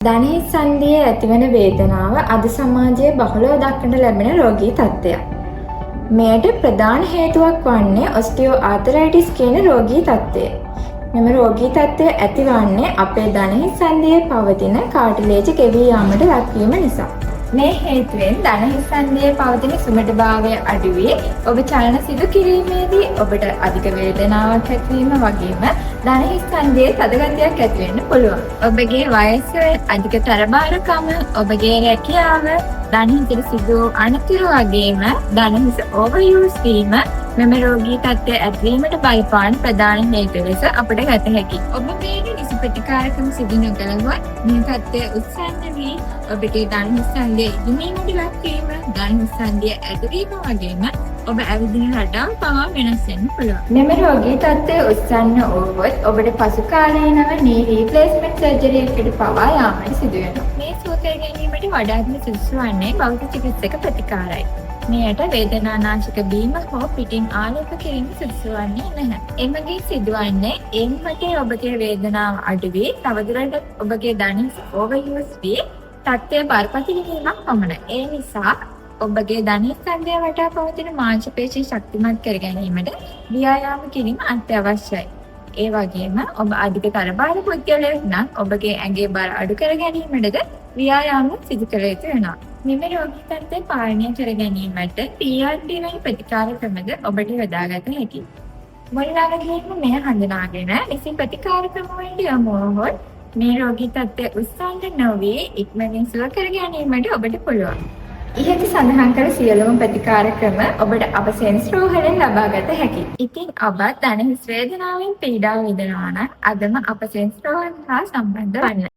ධනහිස් සංදියේ ඇතිවන වේදනාව අද සමාජයේ බහුලව දක්නට ලැබෙන රෝගී තත්ත්වයක්. මෙයට ප්‍රධාන හේතුවක් වන්නේ ඔස්ටියෝ ආතරයිටිස් කියන රෝගී තත්ත්වය. මෙම රෝගී තත්ත්වය ඇතිවන්නේ අපේ ධනහිස් සංදියේ පවතින කාටිලේජ් ගෙවී යාමට ලක්වීම නිසා. මේ හේතුවෙන් ධනහිස් සංදියේ පවතින සුමටභාවය අඩු වී ඔබ චලන සිදු කිරීමේදී ඔබට අධික වේදනාවක් ඇතිවීම වගේම ධනහිස් සංදියේ තදගතියක් ඇති වෙන්න පුළුවන්. ඔබගේ වයස, අධික තරබාරකම, ඔබගේ රැකියාව, ධනහිසට සිදු වූ අනතුරු වගේම ධනහිස ඕවර්යූස් වීම මෙම රෝගී තත්ත්වය ඇතිවීමට බලපාන ප්‍රධාන හේතු ලෙස අපට ගත හැකියි. ඔබ මේට නිසි ප්‍රතිකාරකම් සිදු නොකළහොත් මේ තත්ත්වය උත්සන්න වී ඔබගේ ධනහිස් සංදිය ඉදිමීමට ලක්වීම, ධනහිස් සංදිය ඇතිවීම වගේම ඔබ ඇවිදින රටාව පවා වෙනස් වෙන්න පුළුවන්. මෙම රෝගී තත්ත්වය උත්සන්න වුවහොත් ඔබට පසු කාලීනව නී රීප්ලේස්මන්ට් සර්ජරි එකකට පවා යාමට සිදු වෙනවා. මේ සුවකර ගැනීමට වඩාත්ම සුදුසු වන්නේ බෞද්ධ චිකිත්සක ප්‍රතිකාරයි. මෙයට වේදනානාශක බීම හෝ පිටින් ආලෝක කිරීම සුදුසු වන්නේ නැහැ. එමගින් සිදුවන්නේ එන්මතේ ඔබගේ වේදනාව අඩු වී තවදුරටත් ඔබගේ ධනහිස් ඕවර්යූස් වී තත්ත්වය බරපතල වීමක් පමණයි. ඒ නිසා ඔබගේ ධනහිස් සංදිය වටා පවතින මාංශ පේශී ශක්තිමත් කර ගැනීමට ව්‍යායාම කිරීම අත්‍යවශ්‍යයි. ඒ වගේම ඔබ අධික තරබාර පුද්ගලයෙක් නම් ඔබගේ ඇඟේ බර අඩු කර ගැනීමටද ව්‍යායාම සිදු කළ යුතු වෙනවා. මෙම රෝගී තත්ත්වය පාලනය කර ගැනීමට PRP වැනි ප්‍රතිකාර ක්‍රමද ඔබට යොදාගත හැකියි. මුල්ලඟදීම මෙය හඳුනාගෙන නිසි ප්‍රතිකාර ක්‍රම වලට යොමු වුවහොත් මේ රෝගී තත්ත්වය උත්සන්න නොවී ඉක්මනින් සුව කර ගැනීමට ඔබට පුළුවන්. ඉහත සඳහන් කළ සියලුම ප්‍රතිකාර ක්‍රම ඔබට අප සෙන්ස් රෝහලෙන් ලබාගත හැකියි. ඉතින් ඔබත් ධනහිස් වේදනාවෙන් පීඩා විඳිනවා නම් අදම අප සෙන්ස් රෝහල හා සම්බන්ධ වන්න.